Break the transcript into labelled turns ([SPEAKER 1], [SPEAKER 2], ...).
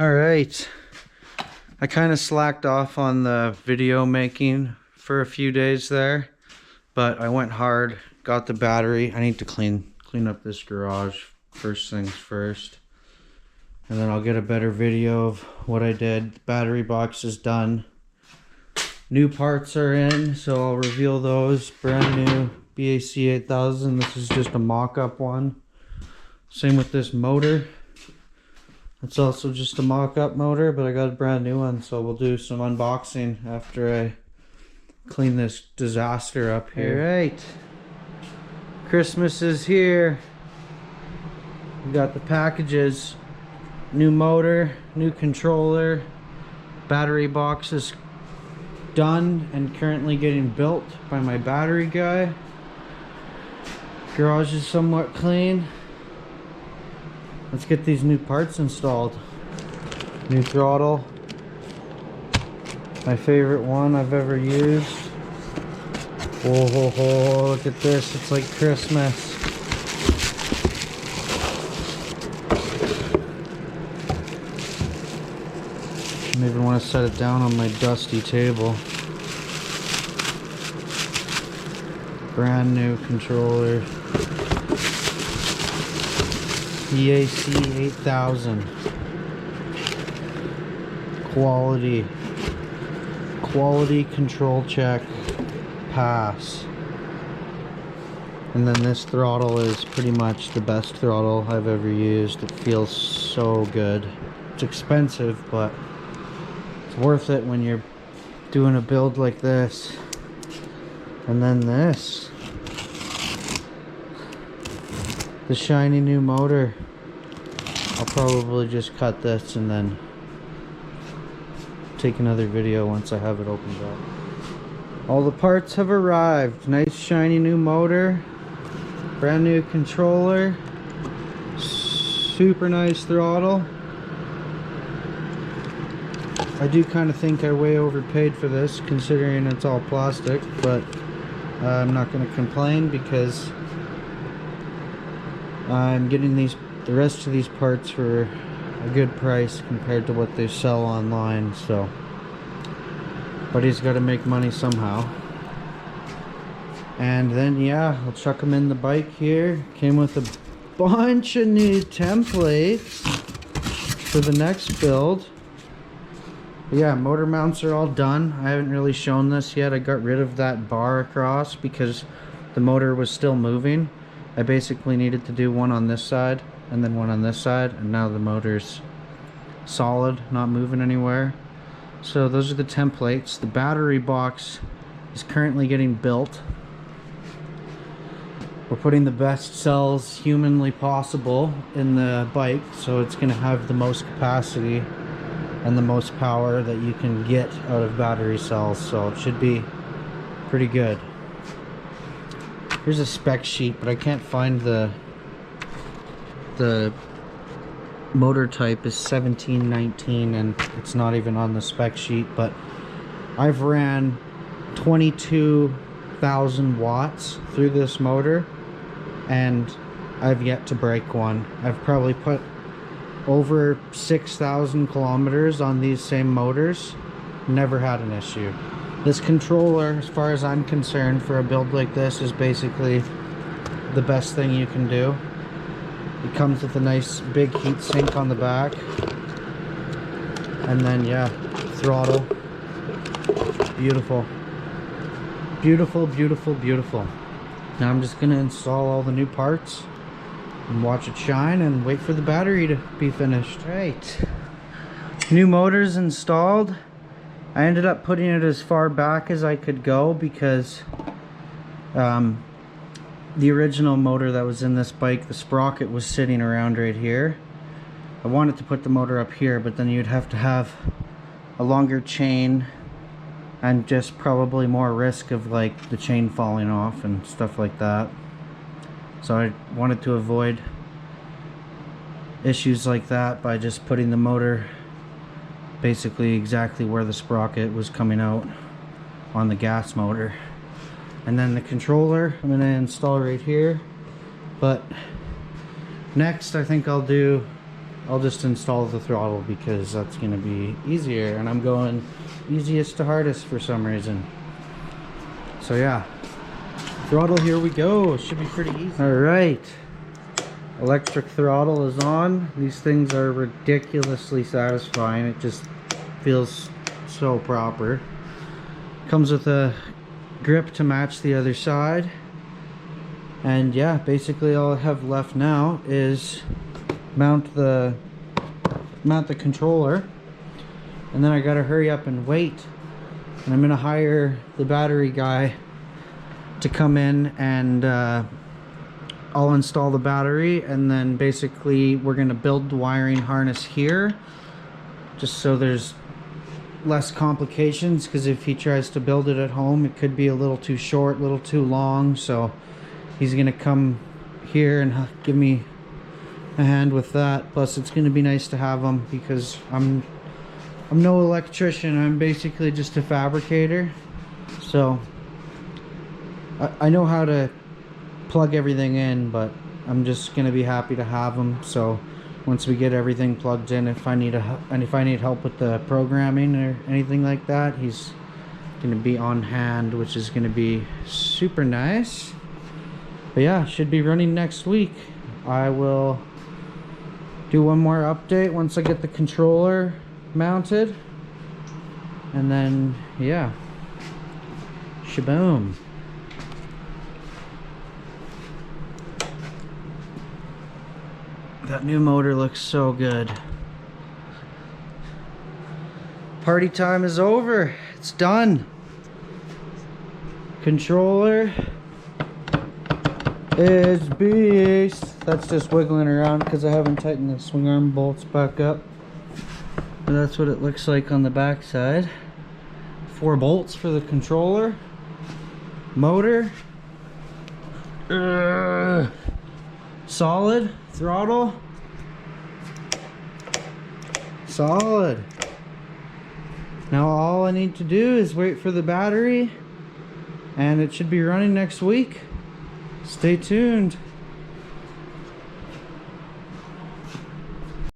[SPEAKER 1] All right, I kind of slacked off on the video making for a few days there, but I went hard, got the battery. I need to clean up this garage first things first, and then I'll get a better video of what I did. The battery box is done. New parts are in, so I'll reveal those. Brand new BAC 8000. This is just a mock-up one. Same with this motor. It's also just a mock-up motor, but I got a brand new one, so we'll do some unboxing after I clean this disaster up here. All right, Christmas is here. We got the packages. New motor, new controller, battery box is done and currently getting built by my battery guy. Garage is somewhat clean. Let's get these new parts installed. New throttle. My favorite one I've ever used. Whoa, whoa, whoa, look at this. It's like Christmas. I even want to set it down on my dusty table. Brand new controller. BAC 8000. Quality control check pass. And then this throttle is pretty much the best throttle I've ever used. It feels so good. It's expensive, but it's worth it when you're doing a build like this. And then this. The shiny new motor. I'll probably just cut this and then take another video once I have it opened up. All the parts have arrived. Nice shiny new motor. Brand new controller. Super nice throttle. I do kind of think I way overpaid for this considering it's all plastic, but I'm not going to complain because I'm getting the rest of these parts for a good price compared to what they sell online, so but he's got to make money somehow. And then yeah, I'll chuck them in the bike here. Came with a bunch of new templates for the next build. But yeah, motor mounts are all done. I haven't really shown this yet. I got rid of that bar across because the motor was still moving. I basically needed to do one on this side and then one on this side, and now the motor's solid, not moving anywhere. So those are the templates. The battery box is currently getting built. We're putting the best cells humanly possible in the bike, so it's going to have the most capacity and the most power that you can get out of battery cells, so it should be pretty good. Here's a spec sheet, but I can't find the motor type is 1719 and it's not even on the spec sheet, but I've ran 22,000 watts through this motor and I've yet to break one. I've probably put over 6,000 kilometers on these same motors, never had an issue. This controller, as far as I'm concerned, for a build like this is basically the best thing you can do. It comes with a nice big heat sink on the back. And then yeah, throttle. Beautiful. Beautiful, beautiful, beautiful. Now I'm just gonna install all the new parts and watch it shine and wait for the battery to be finished. Right. New motors installed. I ended up putting it as far back as I could go because the original motor that was in this bike, the sprocket was sitting around right here. I wanted to put the motor up here, but then you'd have to have a longer chain and just probably more risk of like the chain falling off and stuff like that. So I wanted to avoid issues like that by just putting the motor basically exactly where the sprocket was coming out on the gas motor. And then the controller I'm going to install right here. But next I think I'll do I'll just install the throttle because that's gonna be easier, and I'm going easiest to hardest for some reason. So yeah, throttle, here we go. It should be pretty easy. All right, electric throttle is on. These things are ridiculously satisfying. It just feels so proper. Comes with a grip to match the other side. And yeah, basically all I have left now is mount the controller, and then I gotta hurry up and wait. And I'm gonna hire the battery guy to come in, and I'll install the battery, and then basically we're gonna build the wiring harness here, just so there's less complications, because if he tries to build it at home, it could be a little too short, a little too long. So he's gonna come here and give me a hand with that. Plus it's gonna be nice to have him, because I'm no electrician. I'm basically just a fabricator. So I know how to plug everything in, but I'm just gonna be happy to have him. So once we get everything plugged in, if I need help with the programming or anything like that, he's gonna be on hand, which is gonna be super nice. But yeah, should be running next week. I will do one more update once I get the controller mounted, and then yeah, shaboom. That new motor looks so good. Party time is over. It's done. Controller is beast. That's just wiggling around because I haven't tightened the swing arm bolts back up. But that's what it looks like on the back side. 4 bolts for the controller. Motor. Solid. Throttle. Solid. Now all I need to do is wait for the battery, and it should be running next week. Stay tuned.